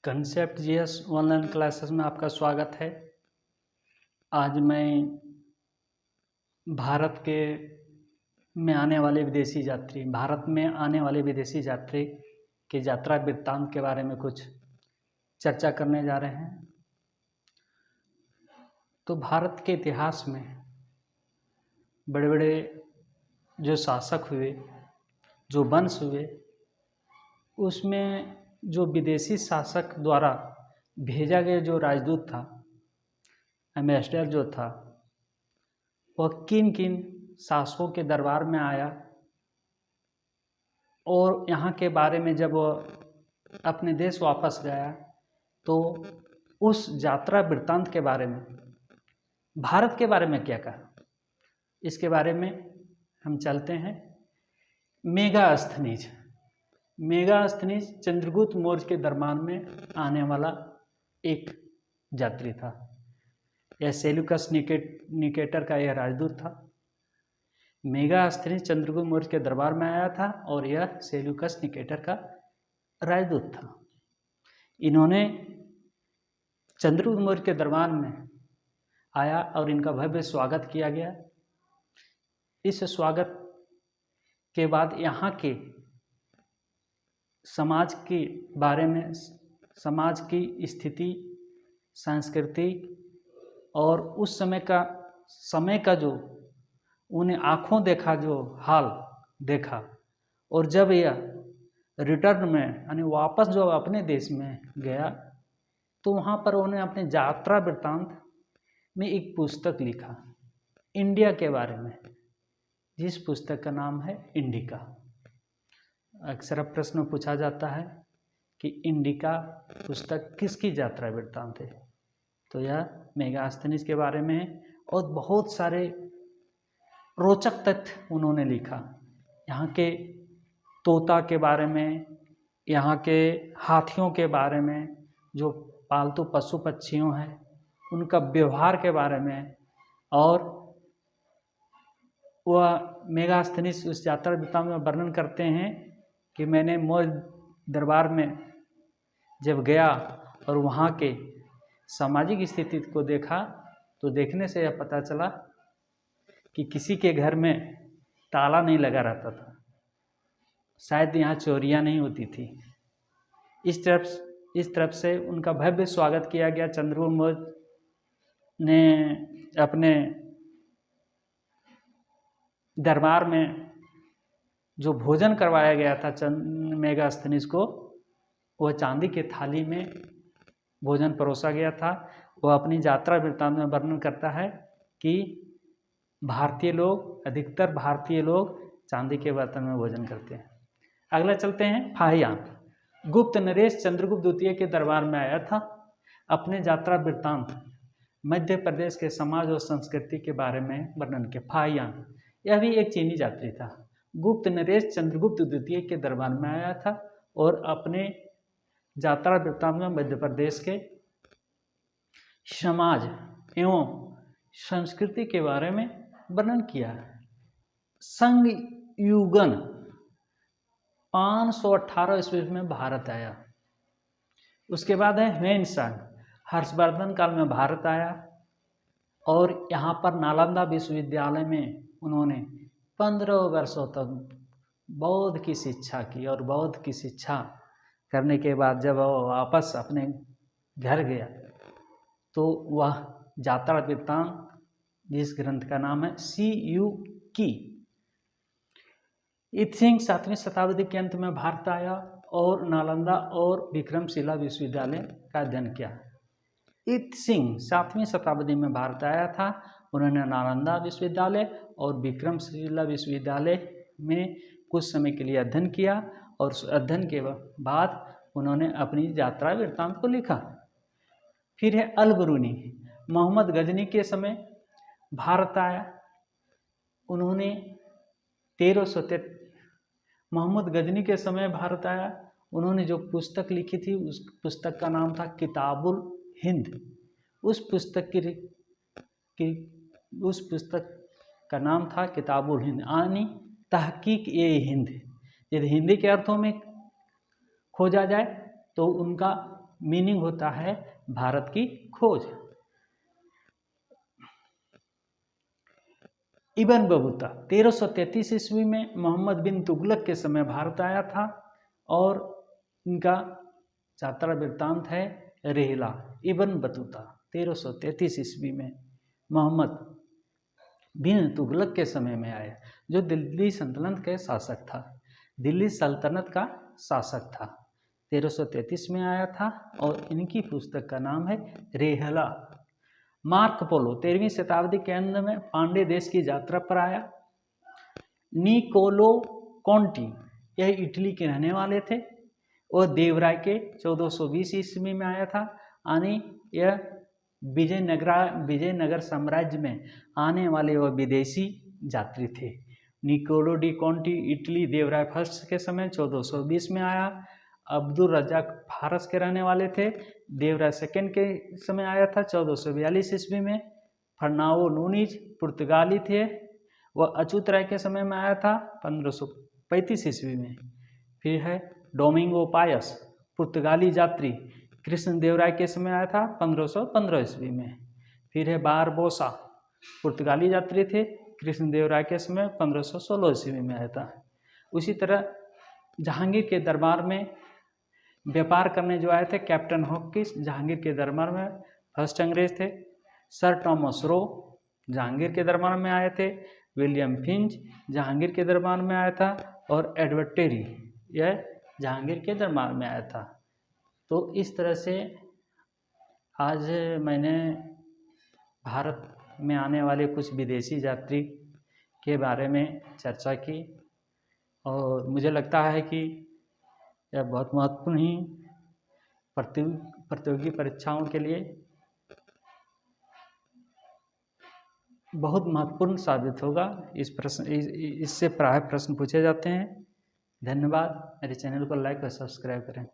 Concept GS online classes में आपका स्वागत है। आज मैं भारत में आने वाले विदेशी यात्री के यात्रा वृत्तांत के बारे में कुछ चर्चा करने जा रहे हैं। तो भारत के इतिहास में बड़े बड़े जो शासक हुए, जो वंश हुए, उसमें जो विदेशी शासक द्वारा भेजा गया जो राजदूत था, एम्बेसडर जो था, वह किन किन शासकों के दरबार में आया और यहाँ के बारे में जब वह अपने देश वापस गया तो उस यात्रा वृत्तांत के बारे में, भारत के बारे में क्या कहा, इसके बारे में हम चलते हैं। मेगास्थनीज चंद्रगुप्त मौर्य के दरबार में आने वाला एक यात्री था। यह सेल्यूकस निकेटर का यह राजदूत था। मेगास्थनीज चंद्रगुप्त मौर्य के दरबार में आया था और यह सेल्यूकस निकेटर का राजदूत था। इन्होंने चंद्रगुप्त मौर्य के दरबार में आया और इनका भव्य स्वागत किया गया। इस स्वागत के बाद यहाँ के समाज के बारे में, समाज की स्थिति, संस्कृति और उस समय का जो उन्हें आँखों देखा जो हाल देखा, और जब यह रिटर्न में यानी वापस जो अपने देश में गया तो वहाँ पर उन्हें अपने यात्रा वृत्तांत में एक पुस्तक लिखा इंडिया के बारे में, जिस पुस्तक का नाम है इंडिका। अक्सर प्रश्न पूछा जाता है कि इंडिका पुस्तक किसकी यात्रा वृत्तांत है, तो यह मेगास्थनीज के बारे में है और बहुत सारे रोचक तथ्य उन्होंने लिखा। यहाँ के तोता के बारे में, यहाँ के हाथियों के बारे में, जो पालतू पशु पक्षियों हैं उनका व्यवहार के बारे में, और वह मेगास्थनीज उस यात्रा वृत्तांत में वर्णन करते हैं कि मैंने मौर्य दरबार में जब गया और वहाँ के सामाजिक स्थिति को देखा तो देखने से यह पता चला कि किसी के घर में ताला नहीं लगा रहता था, शायद यहाँ चोरियाँ नहीं होती थी। इस तरफ से उनका भव्य स्वागत किया गया। चंद्रगुप्त मौर्य ने अपने दरबार में जो भोजन करवाया गया था मेगास्थनीज को, वह चांदी के थाली में भोजन परोसा गया था। वह अपनी यात्रा वृत्तांत में वर्णन करता है कि अधिकतर भारतीय लोग चांदी के बर्तन में भोजन करते हैं। अगला चलते हैं फाहियान। गुप्त नरेश चंद्रगुप्त द्वितीय के दरबार में आया था। अपने यात्रा वृत्तांत मध्य प्रदेश के समाज और संस्कृति के बारे में वर्णन किया। फाहियान यह भी एक चीनी यात्री था। गुप्त नरेश चंद्रगुप्त द्वितीय के दरबार में आया था और अपने यात्रा वृत्तांत में मध्य प्रदेश के समाज एवं संस्कृति के बारे में वर्णन किया। संगयुगन 518 ईस्वी में भारत आया। उसके बाद है ह्वेनसांग, हर्षवर्धन काल में भारत आया और यहाँ पर नालंदा विश्वविद्यालय में उन्होंने 15 वर्षों तक बौद्ध की शिक्षा की, और बौद्ध की शिक्षा करने के बाद जब वह वापस अपने घर गया तो वह यात्रा वृत्तांत, जिस ग्रंथ का नाम है CU इत्सिंग 7वीं शताब्दी के अंत में भारत आया और नालंदा और विक्रमशिला विश्वविद्यालय का अध्ययन किया। इत्सिंग 7वीं शताब्दी में भारत आया था। उन्होंने नालंदा विश्वविद्यालय और विक्रमशिला विश्वविद्यालय में कुछ समय के लिए अध्ययन किया और उस अध्ययन के बाद उन्होंने अपनी यात्रा वृत्तांत को लिखा। फिर है अल-बरूनी, मोहम्मद गजनी के समय भारत आया। उन्होंने मोहम्मद गजनी के समय भारत आया। उन्होंने जो पुस्तक लिखी थी उस पुस्तक का नाम था किताबुल हिंद। उस पुस्तक का नाम था किताबुल हिंद, यानी तहकीक ए हिंद। यदि हिंदी के अर्थों में खोजा जाए तो उनका मीनिंग होता है भारत की खोज। इब्न बतूता 1333 ईस्वी में मोहम्मद बिन तुगलक के समय भारत आया था और इनका यात्रा वृत्तांत है रेहला। इब्न बतूता 1333 ईस्वी में मोहम्मद बिन तुगलक के समय में आया, जो दिल्ली सल्तनत के शासक था। दिल्ली सल्तनत का शासक था, 1333 में आया था और इनकी पुस्तक का नाम है रेहला। मार्क पोलो 13वीं शताब्दी के अंत में पांडे देश की यात्रा पर आया। निकोलो कॉन्टी यह इटली के रहने वाले थे और देवराय के 1420 ईस्वी में आया था। यह विजयनगर साम्राज्य में आने वाले वह विदेशी यात्री थे। Niccolo de Conti Italy Devaraya first के समय 1420 में आया। अब्दुल रजाक फारस के रहने वाले थे, देवराय सेकंड के समय आया था 1442 ईस्वी में। फर्नाओ नूनीज पुर्तगाली थे, वह अछूत राय के समय में आया था 1535 ईस्वी में। फिर है डोमिंगो पायस पुर्तगाली यात्री, कृष्णदेवराय के समय आया था 1515 ईस्वी में। फिर है बारबोसा पुर्तगाली यात्री थे, कृष्णदेवराय के समय 1516 ईस्वी में आया था। उसी तरह जहांगीर के दरबार में व्यापार करने जो आए थे कैप्टन हॉकिंस, जहांगीर के दरबार में फर्स्ट अंग्रेज थे। सर टॉमस रो जहांगीर के दरबार में आए थे। विलियम फिंच जहांगीर के दरबार में आया था और एडवर्ड टेरी यह जहांगीर के दरबार में आया था। तो इस तरह से आज मैंने भारत में आने वाले कुछ विदेशी यात्री के बारे में चर्चा की और मुझे लगता है कि यह बहुत महत्वपूर्ण ही प्रतियोगी परीक्षाओं के लिए बहुत महत्वपूर्ण साबित होगा। इससे प्राय प्रश्न पूछे जाते हैं। धन्यवाद। मेरे चैनल को लाइक और सब्सक्राइब करें।